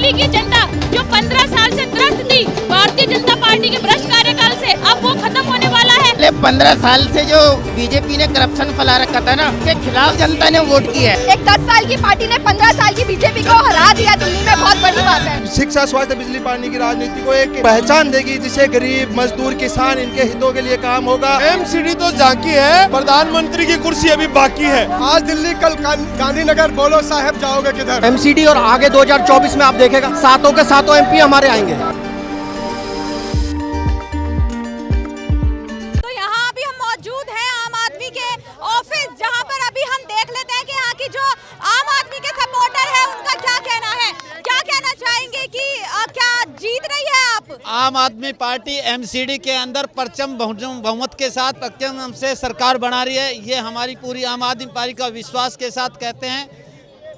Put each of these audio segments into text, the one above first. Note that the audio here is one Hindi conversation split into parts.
दिल्ली की जनता जो 15 साल से त्रस्त थी भारतीय जनता पार्टी के भ्रष्ट कार्यकाल से, अब वो खत्म होने वाला है। 15 साल से जो बीजेपी ने करप्शन फैला रखा था ना, के खिलाफ जनता ने वोट किया है। एक 10 साल की पार्टी ने 15 साल की बीजेपी को हरा दिया दिल्ली में, बहुत बड़ी बात है। शिक्षा, स्वास्थ्य, बिजली, पानी की राजनीति को एक पहचान देगी जिसे गरीब, मजदूर, किसान इनके हितों के लिए काम होगा। एमसीडी तो झांकी है, प्रधानमंत्री की कुर्सी अभी बाकी है। आज दिल्ली, कल गांधीनगर, बोलो साहब जाओगे किधर? एमसीडी और आगे 2024 में आप देखेगा सातों के सातों एमपी हमारे आएंगे। तो यहाँ अभी हम मौजूद हैं आम आदमी के ऑफिस, जहाँ पर अभी हम देख लेते हैं कि यहाँ की जो आम आदमी के सपोर्टर है उनका क्या कहना है, क्या कहना चाहेंगे कि क्या जीत रही है आप? आम आदमी पार्टी एमसीडी के अंदर परचम बहुमत के साथ परचम से सरकार बना रही है। ये हमारी पूरी आम आदमी पार्टी का विश्वास के साथ कहते हैं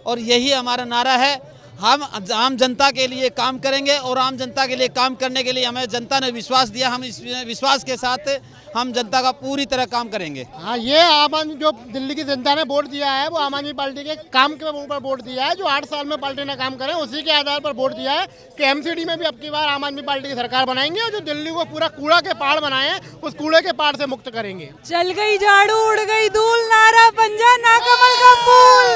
और यही हमारा नारा है। हम आम जनता के लिए काम करेंगे और आम जनता के लिए काम करने के लिए हमें जनता ने विश्वास दिया। हम इस विश्वास के साथ हम जनता का पूरी तरह काम करेंगे। हाँ, ये आम आदमी जो दिल्ली की जनता ने वोट दिया है वो आम आदमी पार्टी के काम के ऊपर वोट दिया है। जो 8 साल में पार्टी ने काम करे उसी के आधार पर वोट दिया है कि एमसीडी में भी अब की बार आम आदमी पार्टी की सरकार बनाएंगे और जो दिल्ली को पूरा कूड़ा के पहाड़ बनाए हैं उस कूड़े के पहाड़ से मुक्त करेंगे। चल गई झाड़ू, उड़ गई धूल, नारा पंजा ना कमल का फूल।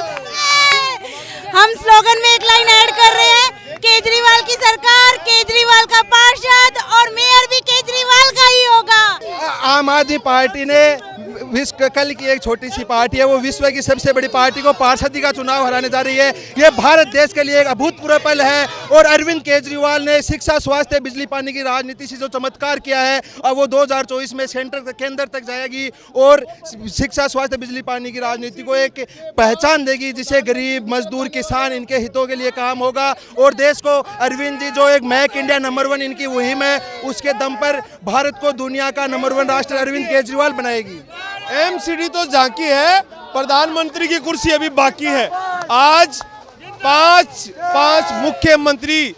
हम स्लोगन में एक लाइन ऐड कर रहे हैं, केजरीवाल की सरकार, केजरीवाल का पार्षद और मेयर भी केजरीवाल का ही होगा। आम आदमी पार्टी ने विश्व कल की एक छोटी सी पार्टी है, वो विश्व की सबसे बड़ी पार्टी को पार्षदी का चुनाव हराने जा रही है। ये भारत देश के लिए एक अभूतपूर्व पल है और अरविंद केजरीवाल ने शिक्षा, स्वास्थ्य, बिजली, पानी की राजनीति से जो चमत्कार किया है और वो 2024 में केंद्र तक जाएगी और शिक्षा, स्वास्थ्य, बिजली, पानी की राजनीति को एक पहचान देगी जिसे गरीब, मजदूर, किसान इनके हितों के लिए काम होगा। और देश को अरविंद जी जो एक मेक इंडिया नंबर 1 इनकी मुहिम है, उसके दम पर भारत को दुनिया का नंबर 1 राष्ट्र अरविंद केजरीवाल बनाएगी। एमसीडी तो झांकी है, प्रधानमंत्री की कुर्सी अभी बाकी है। आज पांच मुख्यमंत्री,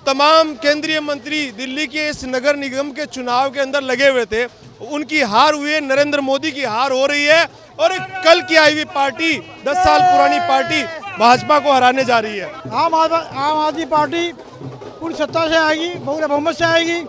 तमाम केंद्रीय मंत्री दिल्ली के इस नगर निगम के चुनाव के अंदर लगे हुए थे। उनकी हार हुई है, नरेंद्र मोदी की हार हो रही है और कल की आई हुई पार्टी, 10 साल पुरानी पार्टी भाजपा को हराने जा रही है। आम आदमी पार्टी पूरी सत्ता से आएगी, बहुमत से आएगी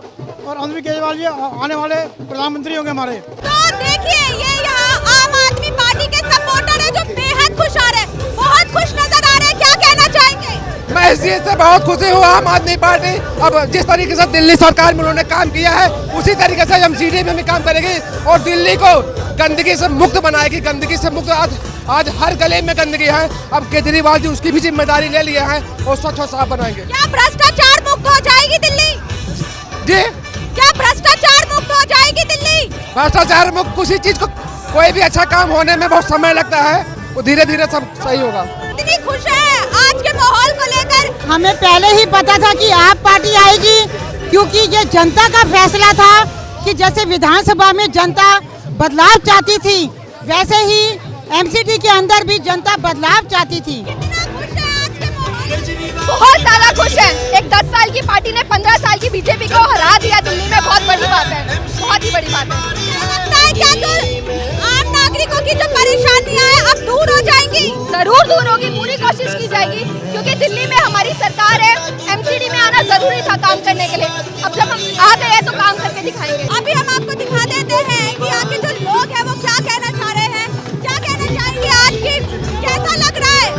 और अरविंद केजरीवाल जी आने वाले प्रधानमंत्री होंगे हमारे। तो देखिए ये यहाँ आम आदमी पार्टी के सपोर्टर है जो बेहद खुश आ रहे हैं, बहुत खुश नजर आ रहे हैं, क्या कहना चाहेंगे? मैं इस चीज से बहुत खुशी हूँ। आम आदमी पार्टी अब जिस तरीके से दिल्ली सरकार में उन्होंने काम किया है उसी तरीके से एमसीडी में भी काम करेगी और दिल्ली को गंदगी से मुक्त बनाएगी। गंदगी से मुक्त, आज हर गली में गंदगी है, अब केजरीवाल जी उसकी भी जिम्मेदारी ले लिए हैं और स्वच्छ और साफ बनाएंगे। क्या भ्रष्टाचार मुक्त हो जाएगी दिल्ली? जी, क्या भ्रष्टाचार मुक्त हो जाएगी दिल्ली? भ्रष्टाचार मुक्त किसी चीज को, कोई भी अच्छा काम होने में बहुत समय लगता है, वो धीरे धीरे सब सही होगा। इतनी खुश है आज के माहौल को लेकर? हमें पहले ही पता था कि आप पार्टी आएगी, क्योंकि ये जनता का फैसला था कि जैसे विधानसभा में जनता बदलाव चाहती थी वैसे ही एमसीडी के अंदर भी जनता बदलाव चाहती थी। कितना खुश है आज के माहौल? बहुत ज्यादा खुश है। एक 10 साल की पार्टी ने 15 साल की बीजेपी को हरा दिया दिल्ली में, बहुत बड़ी बात है, बहुत ही बड़ी बात है। लगता है क्या जो आम नागरिकों की जो परेशानियां हैं अब दूर हो जाएंगी? जरूर दूर होगी, पूरी कोशिश की जाएगी क्योंकि दिल्ली में हमारी सरकार है। एमसीडी में आना जरूरी था काम करने के लिए, अब जब हम आ गए तो काम करके दिखाएंगे। अभी हम आपको दिखा देते हैं कि यहाँ के जो लोग हैं वो क्या कहना चाह रहे हैं, क्या कहना चाहेंगे। आज की कैसा लग रहा है?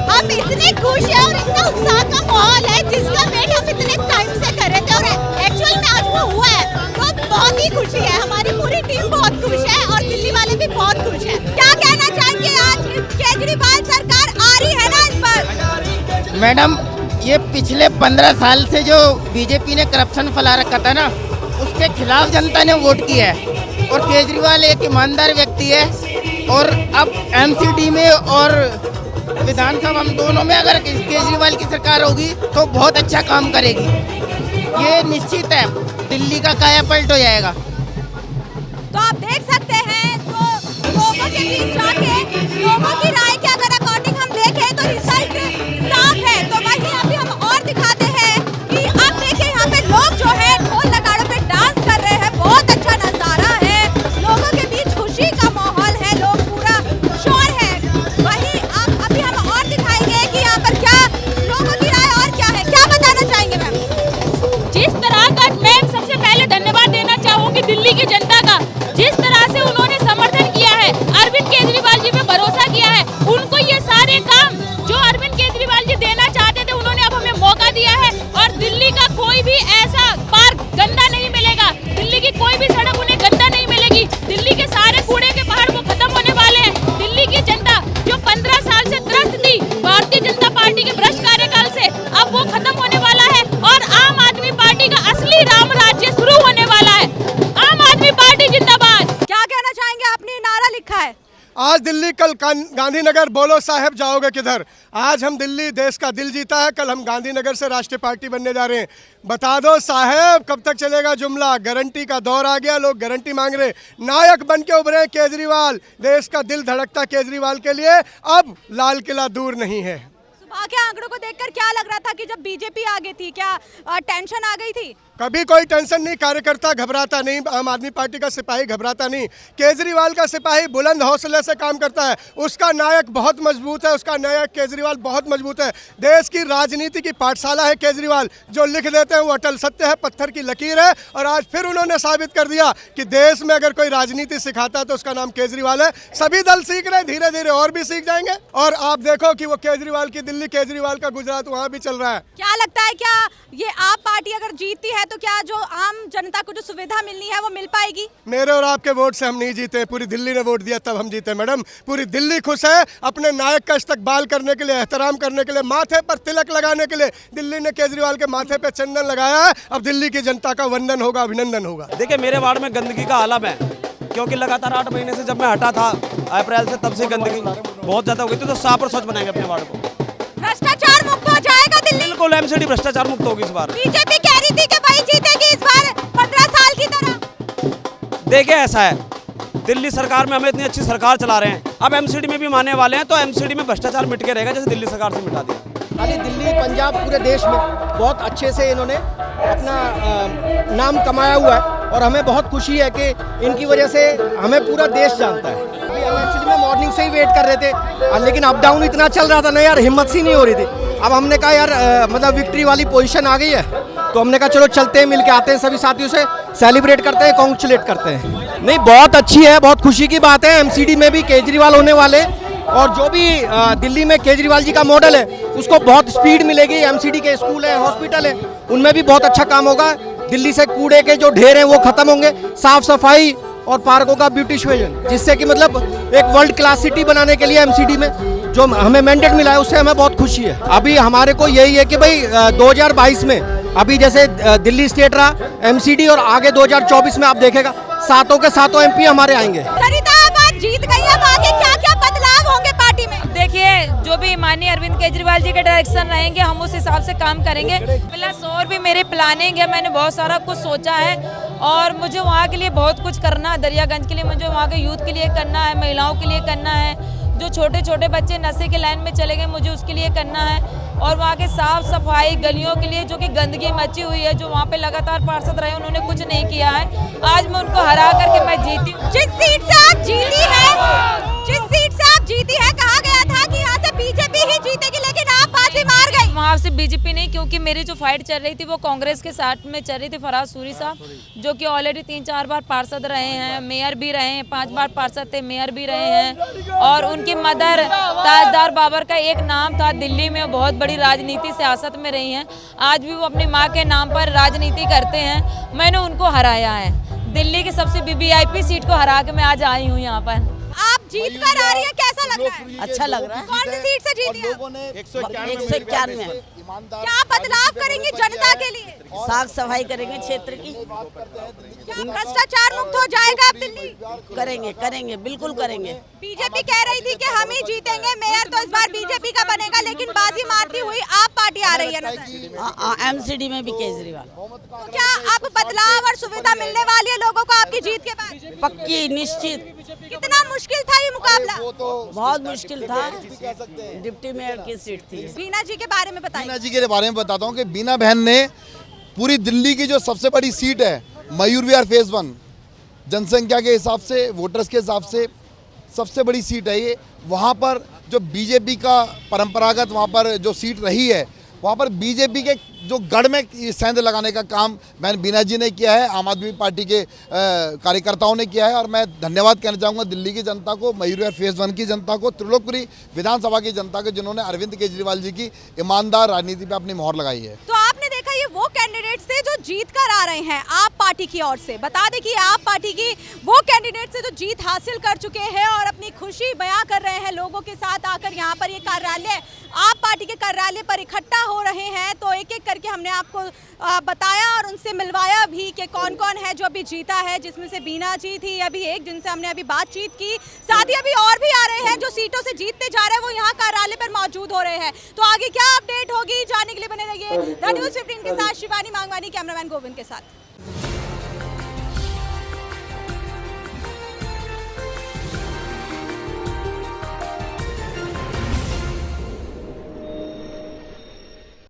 हम इतने खुश हैं और इतना उत्साह का माहौल है जिसका वेट हम इतने टाइम से कर रहे थे और एक्चुअल में आज वो हुआ है, तो बहुत ही खुशी है। हमारी पूरी टीम बहुत खुश है और दिल्ली वाले भी बहुत खुश है। क्या कहना चाहेंगे? आज केजरीवाल सरकार आ रही है ना इस बार? मैडम, ये पिछले 15 साल से जो बीजेपी ने करप्शन फैला रखा था ना, उसके खिलाफ जनता ने वोट किया है और केजरीवाल एक ईमानदार व्यक्ति है और अब एमसीडी में और विधानसभा में दोनों में अगर केजरीवाल की सरकार होगी तो बहुत अच्छा काम करेगी। ये निश्चित है, दिल्ली का कायापलट हो जाएगा। तो आप देख सकते हैं तो लोगों के बीच जाके लोगों की राय के अगर अकॉर्डिंग हम देखें तो रिजल्ट साफ है। तो वहीं अभी हम और दिखाते हैं कि आप देखिए यहाँ पे लोग जो है ढोल नगाड़ों पे डांस कर रहे हैं, बहुत अच्छा नजारा है, लोगों के बीच खुशी का माहौल है, लोग पूरा शोर है। वहीं आप अभी हम और दिखाएंगे कि यहाँ पर क्या लोगों की राय और क्या है। आज दिल्ली, कल गांधीनगर, बोलो साहब जाओगे किधर। आज हम दिल्ली, देश का दिल जीता है, कल हम गांधीनगर से राष्ट्रीय पार्टी बनने जा रहे हैं। बता दो साहब, कब तक चलेगा जुमला। गारंटी का दौर आ गया, लोग गारंटी मांग रहे, नायक बन के उभरे केजरीवाल। देश का दिल धड़कता केजरीवाल के लिए, अब लाल किला दूर नहीं है। सुबह के आंकड़ों को देखकर क्या लग रहा था कि जब बीजेपी आ गई थी, क्या टेंशन आ गई थी? कभी कोई टेंशन नहीं, कार्यकर्ता घबराता नहीं, आम आदमी पार्टी का सिपाही घबराता नहीं। केजरीवाल का सिपाही बुलंद हौसले से काम करता है, उसका नायक बहुत मजबूत है, उसका नायक केजरीवाल बहुत मजबूत है। देश की राजनीति की पाठशाला है केजरीवाल, जो लिख देते हैं वो अटल सत्य है, पत्थर की लकीर है। और आज फिर उन्होंने साबित कर दिया कि देश में अगर कोई राजनीति सिखाता है तो उसका नाम केजरीवाल है। सभी दल सीख रहे हैं, धीरे धीरे और भी सीख जाएंगे। और आप देखो कि वो केजरीवाल की दिल्ली, केजरीवाल का गुजरात, वहाँ भी चल रहा है। क्या लगता है, क्या ये आप पार्टी अगर जीतती है तो क्या जो आम जनता को जो सुविधा मिलनी है वो मिल पाएगी? मेरे और आपके वोट से हम नहीं जीते, पूरी दिल्ली ने वोट दिया तब हम जीते मैडम। पूरी दिल्ली खुश है, अपने नायक का इस्तकबाल करने के लिए, एहतराम करने के लिए, माथे पर तिलक लगाने के लिए दिल्ली ने केजरीवाल के माथे पे चंदन लगाया है। अब दिल्ली की जनता का वंदन होगा, अभिनंदन होगा। देखिए, मेरे वार्ड में गंदगी का आलम है, क्योंकि लगातार 8 महीने से जब मैं हटा था अप्रैल से, तब से गंदगी बहुत ज्यादा हो गई थी। तो साफ और स्वच्छ बनाएंगे अपने वार्ड को। भ्रष्टाचार मुक्त हो जाएगा दिल्ली? बिल्कुल, एमसीडी भ्रष्टाचार मुक्त होगी इस बार। बीजेपी कह रही थी कि वही जीतेगी इस बार 15 साल की तरह। देखिए, ऐसा है, दिल्ली सरकार में हमें इतनी अच्छी सरकार चला रहे हैं, अब एमसीडी में भी मानने वाले हैं, तो एमसीडी में भ्रष्टाचार मिट के रहेगा, जैसे दिल्ली सरकार से मिटा दिया। खाली दिल्ली, पंजाब, पूरे देश में बहुत अच्छे से इन्होंने अपना नाम कमाया हुआ है। और हमें बहुत खुशी है कि इनकी वजह से हमें पूरा देश जानता है। अभी हम एक्चुअली में मॉर्निंग से ही वेट कर रहे थे, लेकिन अप डाउन इतना चल रहा था ना यार, हिम्मत सी नहीं हो रही थी। अब हमने कहा यार मतलब विक्ट्री वाली पोजीशन आ गई है, तो हमने कहा चलो चलते हैं, मिल के आते हैं, सभी साथियों से सेलिब्रेट करते हैं, कॉन्ग्रेचुलेट करते हैं। नहीं, बहुत अच्छी है, बहुत खुशी की बात है। एमसीडी में भी केजरीवाल होने वाले, और जो भी दिल्ली में केजरीवाल जी का मॉडल है उसको बहुत स्पीड मिलेगी। एमसीडी के स्कूल है, हॉस्पिटल है, उनमें भी बहुत अच्छा काम होगा। दिल्ली से कूड़े के जो ढेर हैं वो खत्म होंगे, साफ सफाई और पार्कों का ब्यूटिफिकेशन, जिससे कि मतलब एक वर्ल्ड क्लास सिटी बनाने के लिए एमसीडी में जो हमें मैंडेट मिला है उससे हमें बहुत खुशी है। अभी हमारे को यही है कि भाई 2022 में अभी जैसे दिल्ली स्टेट रहा, एमसीडी, और आगे 2024 में आप देखेगा सातों के सातों एमपी हमारे आएंगे। सरिता अब आज जीत गई है, आगे क्या क्या बदलाव होंगे पार्टी में? देखिए, जो भी माननीय अरविंद केजरीवाल जी के डायरेक्शन रहेंगे, हम उस हिसाब से काम करेंगे। प्लस और भी मेरे प्लानिंग है, मैंने बहुत सारा कुछ सोचा है, और मुझे वहाँ के लिए बहुत कुछ करना है। दरियागंज के लिए मुझे वहाँ के यूथ के लिए करना है, महिलाओं के लिए करना है, जो छोटे छोटे बच्चे नशे के लाइन में चले गए मुझे उसके लिए करना है, और वहाँ के साफ सफाई गलियों के लिए, जो कि गंदगी मची हुई है, जो वहाँ पे लगातार पार्षद रहे उन्होंने कुछ नहीं किया है। आज मैं उनको हरा करके मैं जीती हूँ। जिस सीट से आप जीती है, कहा गया था कि यहाँ से बीजेपी ही जीतेगी, लेकिन आप बाजी मार गई। वहाँ से बीजेपी नहीं, क्योंकि मेरी जो फाइट चल रही थी वो कांग्रेस के साथ में चल रही थी। फराज सूरी साहब, जो कि ऑलरेडी 3-4 बार पार्षद रहे हैं, मेयर भी रहे हैं, 5 बार पार्षद थे, मेयर भी रहे हैं, और उनकी मदर ताजदार बाबर का एक नाम था दिल्ली में, बहुत बड़ी राजनीति सियासत में रही हैं। आज भी वो अपनी माँ के नाम पर राजनीति करते हैं। मैंने उनको हराया है, दिल्ली की सबसे वीवीआईपी सीट को हरा के मैं आज आई हूँ यहाँ पर। आप जीत कर आ रही है, कैसा लग रहा है? अच्छा लग रहा है। कौन सी सीट से जीती हैं? 191 क्या बदलाव करेंगे जनता के लिए? साफ सफाई करेंगे क्षेत्र की, क्या भ्रष्टाचार मुक्त हो जाएगा अब दिल्ली? करेंगे बिल्कुल करेंगे। बीजेपी कह रही थी कि हम ही जीतेंगे, मेयर तो इस बार बीजेपी का बनेगा, लेकिन बाजी मारती हुई आप पार्टी आ रही है नजर। एमसीडी में भी केजरीवाल। तो क्या अब बदलाव और सुविधा मिलने वाली है लोगों को आपकी जीत के बाद? पक्की, निश्चित। कितना मुश्किल था ये मुकाबला? बहुत मुश्किल था, डिप्टी मेयर की सीट थी। बीना जी के बारे में बताइए। बीना जी के बारे में बताता हूँ कि बीना बहन ने पूरी दिल्ली की जो सबसे बड़ी सीट है मयूर विहार फेज 1, जनसंख्या के हिसाब से, वोटर्स के हिसाब से सबसे बड़ी सीट है ये। वहाँ पर जो बीजेपी का परंपरागत वहाँ पर जो सीट रही है, वहाँ पर बीजेपी के जो गढ़ में सेंध लगाने का काम बहन बीना जी ने किया है, आम आदमी पार्टी के कार्यकर्ताओं ने किया है। और मैं धन्यवाद कहना चाहूँगा दिल्ली की जनता को, मयूर विहार फेज 1 की जनता को, त्रिलोकपुरी विधानसभा की जनता को, जिन्होंने अरविंद केजरीवाल जी की ईमानदार राजनीति पे अपनी मोहर लगाई है। तो आपने देखा ये वो कैंडिडेट्स थे जो जीत कर आ रहे हैं आप पार्टी की ओर से। बता दें कि आप पार्टी की वो कैंडिडेट्स जो जीत हासिल कर चुके हैं और अपनी खुशी बयां कर रहे हैं लोगों के साथ आकर। यहाँ पर ये कार्यालय, आप पार्टी के कार्यालय पर इकट्ठा हो रहे हैं, तो एक एक करके हमने आपको बताया और उनसे मिलवाया भी कि कौन कौन है जो अभी जीता है, जिसमें से बीना जी थी अभी एक, जिनसे हमने अभी बातचीत की। साथ ही अभी और भी आ रहे हैं जो सीटों से जीतते जा रहे हैं, वो यहाँ कार्यालय पर मौजूद हो रहे हैं। तो आगे क्या अपडेट होगी जानने के लिए बने रहिए। द न्यूज़ 15 के साथ शिवानी मांगवानी, कैमरामैन गोविंद के साथ।